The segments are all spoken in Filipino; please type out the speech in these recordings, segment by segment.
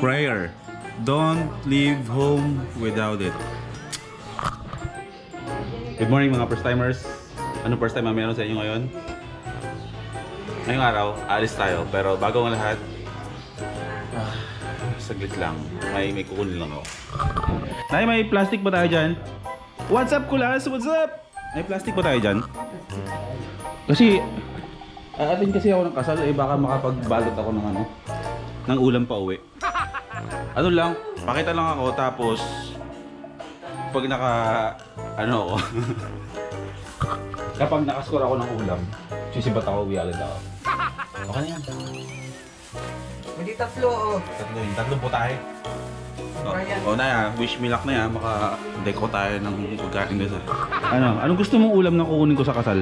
prayer. Don't leave home without it. Good morning mga first timers. Anong first time na meron sa inyo ngayon? Ngayong araw, alis tayo. Pero bago ang lahat, saglit lang. May kukunin lang ako. Nay, may plastic ba tayo dyan? What's up, Kulas? What's up? May plastic ba tayo dyan? Kasi, aatin kasi ako ng kasal. Baka makapagbalot ako ng ng ulam pa uwi. Ano lang, pakita lang ako. Tapos, pag ako. Kapag nakascore ako ng ulam, sisibat ako, uwi agad ako. Okay na yan. Hindi tatlo, oh. Tatlong po tayo. Na yan, wish me luck na yan, maka-deco tayo ng pagkain kasi. Anong gusto mong ulam na kukunin ko sa kasal?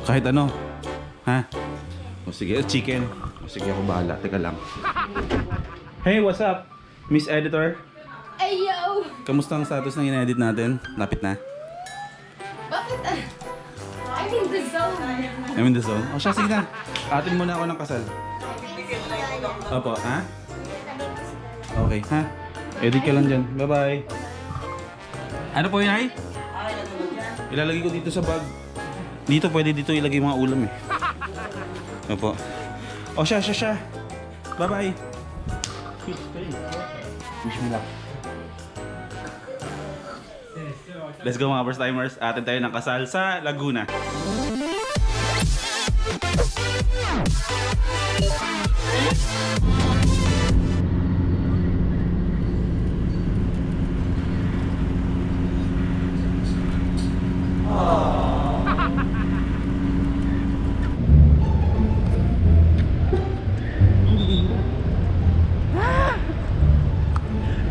Kahit ano? Ha? O sige, chicken. O sige, ako bahala. Teka lang. Hey, what's up? Miss Editor? Ayo! Kamusta ang status ng in-edit natin? Lapit na? Bakit? I'm in the zone. I'm in the zone? O siya, sige na. Atin muna ako ng kasal. Opo, ha? Okay, ha? Edit ka lang dyan. Bye-bye. Ano po yun, ay? Ilalagay ko dito sa bag. Dito, pwede dito ilagay mga ulam eh. Opo. O siya. Bye-bye. Wish me luck. Let's go mga first timers. Atin tayo ng kasal sa Laguna.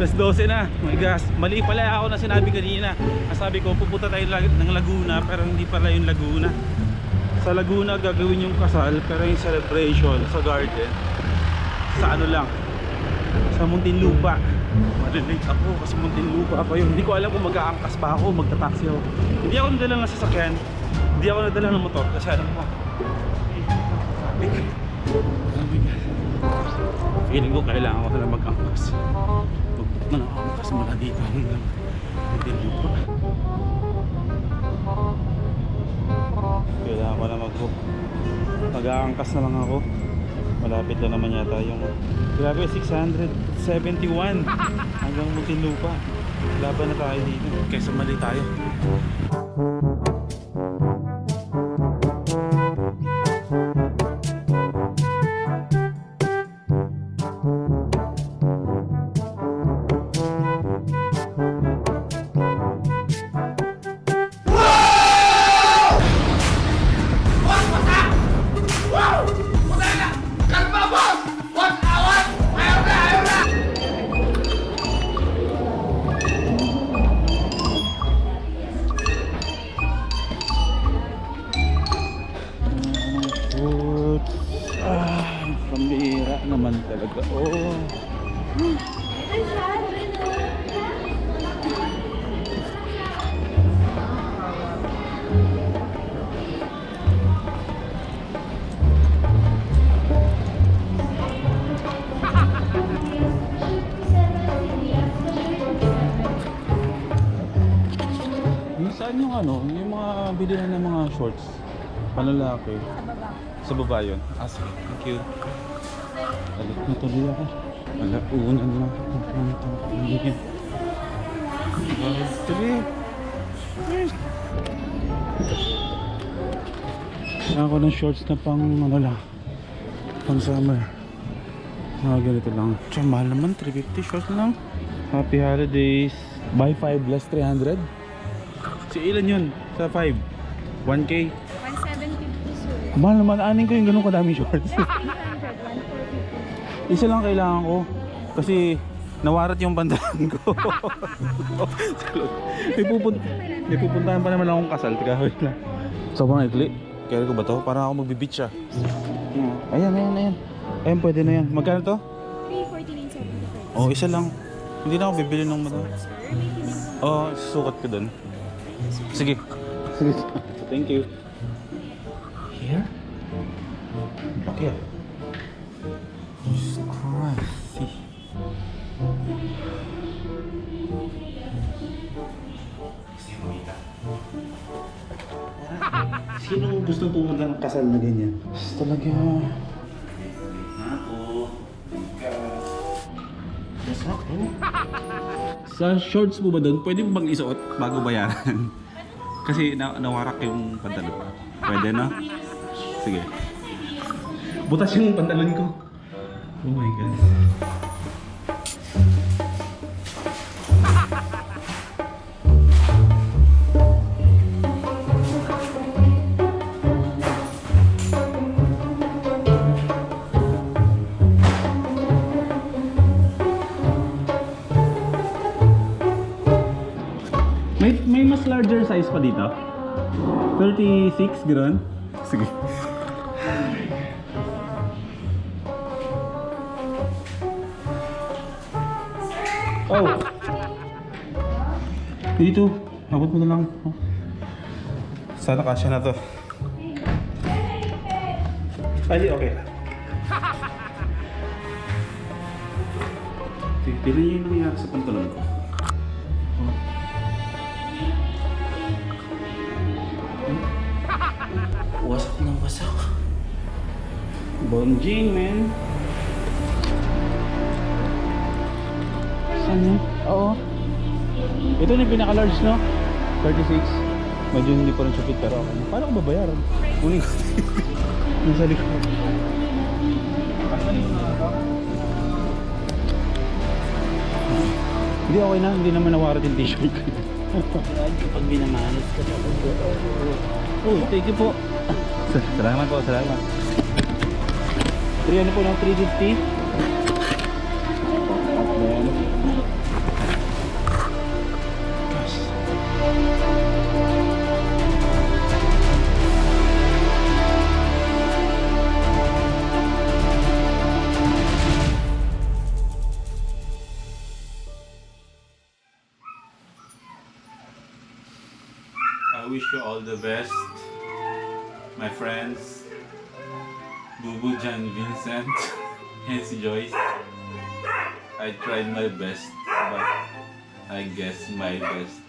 Alas 12 na, my gosh. Mali pala ako na sinabi kanina. Sabi ko pupunta tayo ng Laguna, pero hindi pala yung Laguna. Sa Laguna gagawin yung kasal, pero yung celebration sa garden, sa ano lang, sa Muntinlupa. Malilate ako kasi Muntinlupa pa yun. Hindi ko alam kung mag-aangkas pa ako, magta-taxi ako. Hindi ako nadala ng sasakyan, hindi ako nadala ng motor kasi alam mo, feeling ko kailangan ko talaga mag-angkas. Magpuk na ako kasi mula dito hanggang Muntinlupa. Kailangan ko na mag-aangkas na lang ako. Malapit na naman yata yung grabe, 671 hanggang Muntinlupa. Laban na tayo dito kaysa mali tayo. Pambira naman talaga. Oh. Saan yung yung mga bilihan ng mga shorts? Panlalaki. Sa baba yun. Sige. Thank you. Alit na tuloy ako. Alapunan na ako. Sige. Ako ng shorts na pang pang summer. Ganito lang. Tsaka mahal naman. 350 shorts lang. Happy holidays. Buy 5 less 300. Si ilan yun? Sa 5? 1K? 170 pesos. Mahal naman, anin ko yung ganun kadaming shorts. 300, 140. Isa lang kailangan ko. Kasi nawarat yung pandalan ko. may pupuntahan pa naman akong kasal. Teka, wait lang. Sobrang ikli. Kaya ko ba to? Parang ako magbibitch siya. Ayan. Ayan, pwede na yan. Magkano to? 349.75. Oh, isa lang. Hindi na ako bibili ng madami. Oh, sukat ko dun. Sige. Thank you. Here? Okay. Jesus Christ. Sino gustong pumunta ng kasal na ganyan? Talaga. Sa shorts mo ba doon, pwede mo bang isuot bago bayaran? Kasi nawarak yung pantalon. Pwede na? Sige. Butas yung pantalon ko. Oh my God. May mas larger size pa dito? 36, gano'n? Sige. Oh! Dito. Abot mo na lang. Oh. Sana kasya na to. Ay, okay. Tignan niyo yung nangyari sa pantalon ko. Wasak ng wasak. Bonjing, man. Saan yun? Oo. Ito na yung pinaka-large, no? 36. Medyo hindi pa rin supit pero okay. Paano ko babayaran? Kunin ko. Nasa likod. Hindi, okay na. Hindi naman nawarat yung t-shirt ko. Pag binamalas ka sa Oh, thank you po. Salamat po, salamat. 3 ano po ng 350? Then, I wish you all the best, my friends, Bubu, John, Vincent, and si Joyce. I tried my best, but I guess my best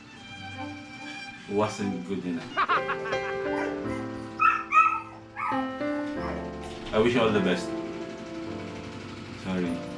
wasn't good enough. I wish you all the best. Sorry.